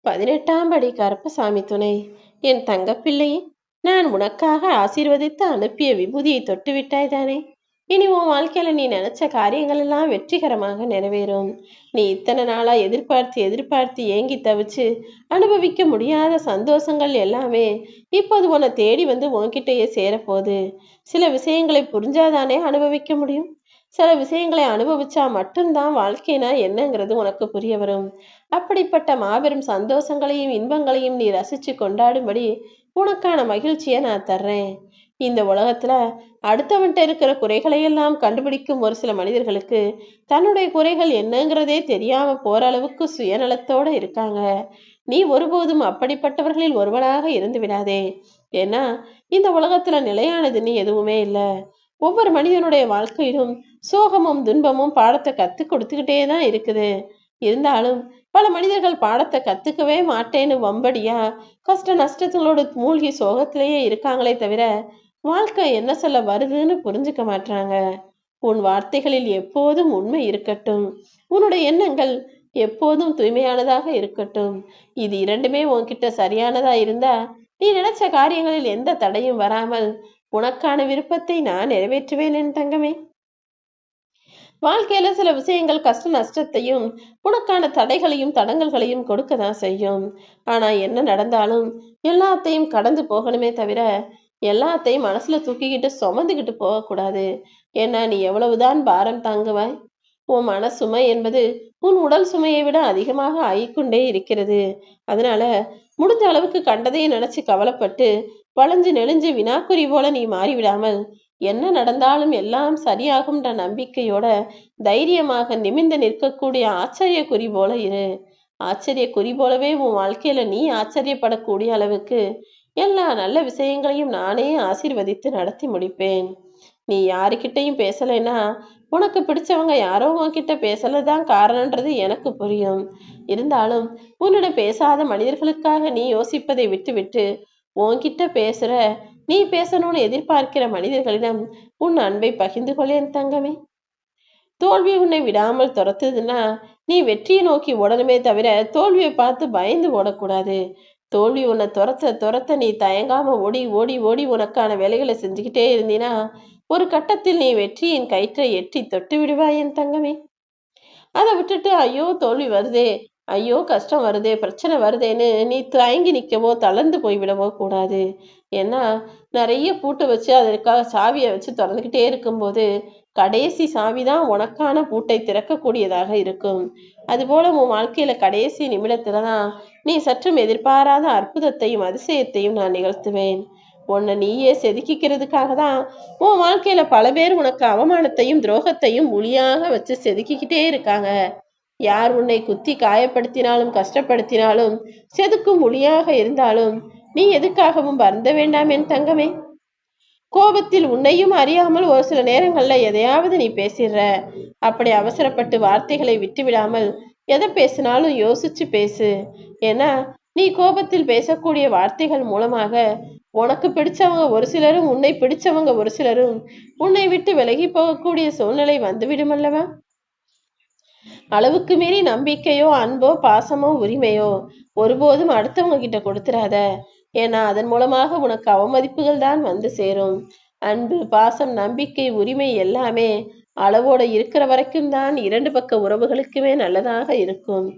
18ஆம் படி கருப்பசாமி துணை. என் தங்கப்பிள்ளையே, நான் உனக்காக ஆசீர்வதித்து அனுப்பிய விபூதியை தொட்டு விட்டாய்தானே? இனி உன் வாழ்க்கையில நீ நினைச்ச காரியங்கள் எல்லாம் வெற்றிகரமாக நிறைவேறும். நீ இத்தனை நாளா எதிர்பார்த்து எதிர்பார்த்து ஏங்கி தவிச்சு அனுபவிக்க முடியாத சந்தோஷங்கள் எல்லாமே இப்போது உன்னை தேடி வந்து உன்கிட்டயே சேரப்போகுது. சில விஷயங்களை புரிஞ்சாதானே அனுபவிக்க முடியும். சில விஷயங்களை அனுபவிச்சா மட்டும்தான் வாழ்க்கைனா என்னங்கிறது உனக்கு புரிய வரும். அப்படிப்பட்ட மாபெரும் சந்தோஷங்களையும் இன்பங்களையும் நீ ரசிச்சு கொண்டாடும்படி உனக்கான மகிழ்ச்சியை நான் தர்றேன். இந்த உலகத்துல அடுத்தவன்கிட்ட இருக்கிற குறைகளை எல்லாம் கண்டுபிடிக்கும் ஒரு சில மனிதர்களுக்கு தன்னுடைய குறைகள் என்னங்கிறதே தெரியாம போற அளவுக்கு சுயநலத்தோட இருக்காங்க. நீ ஒருபோதும் அப்படிப்பட்டவர்களில் ஒருவனாக இருந்து விடாதே. ஏன்னா இந்த உலகத்துல நிலையானதுன்னு எதுவுமே இல்லை. ஒவ்வொரு மனிதனுடைய வாழ்க்கையிலும் சோகமும் துன்பமும் பாடத்தை கத்து கொடுத்துக்கிட்டே தான் இருக்குது. இருந்தாலும் பல மனிதர்கள் பாடத்தை கத்துக்கவே மாட்டேன்னு வம்படியா கஷ்ட நஷ்டங்களோடு மூழ்கி சோகத்திலேயே இருக்காங்களே தவிர வாழ்க்கை என்ன சொல்ல வருதுன்னு புரிஞ்சுக்க மாட்டாங்க. உன் வார்த்தைகளில் எப்போதும் உண்மை இருக்கட்டும். உன்னுடைய எண்ணங்கள் எப்போதும் தூய்மையானதாக இருக்கட்டும். இது இரண்டுமே உன்கிட்ட சரியானதா இருந்தா நீ நினைச்ச காரியங்களில் எந்த தடையும் வராமல் உனக்கான விருப்பத்தை நான் நிறைவேற்றுவேன் என் தங்கமே. வாழ்க்கையில சில விஷயங்கள் கஷ்ட நஷ்டத்தையும் உனக்கான தடைகளையும் தடங்கல்களையும் கொடுக்கதான் செய்யும். ஆனா என்ன நடந்தாலும் எல்லாத்தையும் கடந்து போகணுமே தவிர எல்லாத்தையும் மனசுல தூக்கிக்கிட்டு சுமந்துக்கிட்டு போகக்கூடாது. ஏன்னா நீ எவ்வளவுதான் பாரம் தாங்குவாய்? உன் மன சுமை என்பது உன் உடல் சுமையை விட அதிகமாக ஆகிக்கொண்டே இருக்கிறது. அதனால முடிஞ்ச அளவுக்கு கண்டதையும் நினைச்சு கவலைப்பட்டு வளைஞ்சு நெளிஞ்சு வினாக்குறி போல நீ மாறிவிடாமல் என்ன நடந்தாலும் எல்லாம் சரியாகும்ன்ற நம்பிக்கையோட தைரியமாக நிமிர்ந்து நிற்கக்கூடிய ஆச்சரிய குறி போல இரு. ஆச்சரிய குறி போலவே உன் வாழ்க்கையில நீ ஆச்சரியப்படக்கூடிய அளவுக்கு எல்லா நல்ல விஷயங்களையும் நானே ஆசீர்வதித்து நடத்தி முடிப்பேன். நீ யாருக்கிட்டையும் பேசலைன்னா உனக்கு பிடிச்சவங்க யாரோ உன்கிட்ட பேசலதான் காரணம்ன்றது எனக்கு புரியும். இருந்தாலும் உன்னிடம் பேசாத மனிதர்களுக்காக நீ யோசிப்பதை விட்டுவிட்டு உன்கிட்ட பேசுற நீ பேசணும்னு எதிர்பார்க்கிற மனிதர்களிடம் உன் அன்பை பகிர்ந்து கொள்ளேன் தங்கமே. தோல்வி உன்னை விடாமல் துரத்துதுன்னா நீ வெற்றியை நோக்கி ஓடணுமே தவிர தோல்வியை பார்த்து பயந்து ஓடக்கூடாது. தோல்வி உன்னை துரத்த துரத்த நீ தயங்காம ஓடி ஓடி ஓடி உனக்கான வேலைகளை செஞ்சுக்கிட்டே இருந்தீனா ஒரு கட்டத்தில் நீ வெற்றியின் கயிற்றை எட்டி தொட்டு விடுவாய் என் தங்கமே. அதை விட்டுட்டு ஐயோ தோல்வி வருதே, ஐயோ கஷ்டம் வருதே, பிரச்சனை வருதேன்னு நீ தயங்கி நிற்கவோ தளர்ந்து போய்விடவோ கூடாது. ஏன்னா நிறைய பூட்டு வச்சு அதற்காக சாவியை வச்சு திறந்துக்கிட்டே இருக்கும்போது கடைசி சாவி தான் உனக்கான பூட்டை திறக்கக்கூடியதாக இருக்கும். அதுபோல உன் வாழ்க்கையில கடைசி நிமிடத்துல தான் நீ சற்றும் எதிர்பாராத அற்புதத்தையும் அதிசயத்தையும் நான் நிகழ்த்துவேன். உன்னை நீயே செதுக்கிக்கிறதுக்காக தான் உன் வாழ்க்கையில பல பேர் உனக்கு அவமானத்தையும் துரோகத்தையும் ஒளியாக வச்சு செதுக்கிக்கிட்டே இருக்காங்க. யார் உன்னை குத்தி காயப்படுத்தினாலும் கஷ்டப்படுத்தினாலும் செதுக்கும் ஒளியாக இருந்தாலும் நீ எதுக்காகவும் வருந்த வேண்டாம் என் தங்கமே. கோபத்தில் உன்னையும் அறியாமல் ஒரு சில நேரங்கள்ல எதையாவது நீ பேசிடுற. அப்படி அவசரப்பட்டு வார்த்தைகளை விட்டு விடாமல் எதை பேசினாலும் யோசிச்சு பேசு. ஏன்னா நீ கோபத்தில் பேசக்கூடிய வார்த்தைகள் மூலமாக உனக்கு பிடிச்சவங்க ஒரு சிலரும் உன்னை பிடிச்சவங்க ஒரு சிலரும் உன்னை விட்டு விலகி போகக்கூடிய சூழ்நிலை வந்துவிடும் அல்லவா? அளவுக்கு மீறி நம்பிக்கையோ அன்போ பாசமோ உரிமையோ ஒருபோதும் அடுத்தவங்க கிட்ட கொடுத்துறாத. ஏன்னா அதன் மூலமாக உனக்கு அவமதிப்புகள் தான் வந்து சேரும். அன்பு பாசம் நம்பிக்கை உரிமை எல்லாமே அளவோட இருக்கிற வரைக்கும் தான் இரண்டு பக்க உறவுகளுக்குமே நல்லதாக இருக்கும்.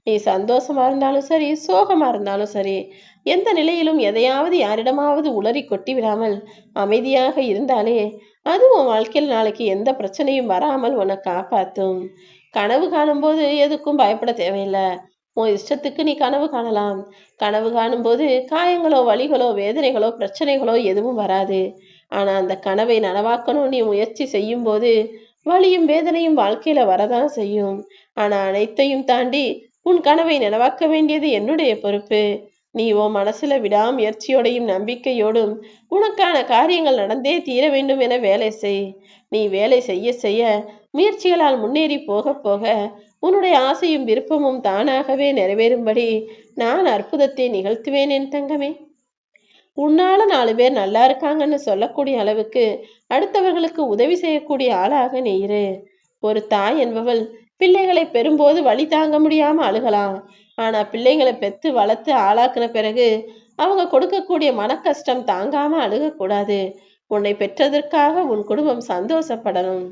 நீ சந்தோஷமா இருந்தாலும் சரி சோகமா இருந்தாலும் சரி எந்த நிலையிலும் எதையாவது யாரிடமாவது உளறி கொட்டி விடாமல் அமைதியாக இருந்தாலே அது உன் வாழ்க்கையில் நாளைக்கு எந்த பிரச்சனையும் வராமல் உன்னை காப்பாத்தும். கனவு காணும்போது எதுக்கும் பயப்பட தேவையில்லை. உன் இஷ்டத்துக்கு நீ கனவு காணலாம். கனவு காணும்போது காயங்களோ வலிகளோ வேதனைகளோ பிரச்சனைகளோ எதுவும் வராது. ஆனா அந்த கனவை நனவாக்கணும் நீ முயற்சி செய்யும் போது வலியும் வேதனையும் வாழ்க்கையில வரதான் செய்யும். ஆனா அனைத்தையும் தாண்டி உன் கனவை நனவாக்க வேண்டியது என்னுடைய பொறுப்பு. நீ உன் மனசுல விடாமுயற்சியோடையும் நம்பிக்கையோடும் உனக்கான காரியங்கள் நடந்தே தீர வேண்டும் என வேலை செய். நீ வேலை செய்ய செய்ய முயற்சிகளால் முன்னேறி போக போக உன்னுடைய ஆசையும் விருப்பமும் தானாகவே நிறைவேறும்படி நான் அற்புதத்தை நிகழ்த்துவேன் என் தங்கமே. உன்னால 4 பேர் நல்லா இருக்காங்கன்னு சொல்லக்கூடிய அளவுக்கு அடுத்தவர்களுக்கு உதவி செய்யக்கூடிய ஆளாக நீ இரு. ஒரு தாய் என்பவள் பிள்ளைகளை பெறும்போது வழி தாங்க முடியாம அழுகலாம். ஆனா பிள்ளைங்களை பெத்து வளர்த்து ஆளாக்குன பிறகு அவங்க கொடுக்கக்கூடிய மன கஷ்டம் தாங்காம அழுகக்கூடாது. உன்னை பெற்றதற்காக உன் குடும்பம் சந்தோஷப்படணும்.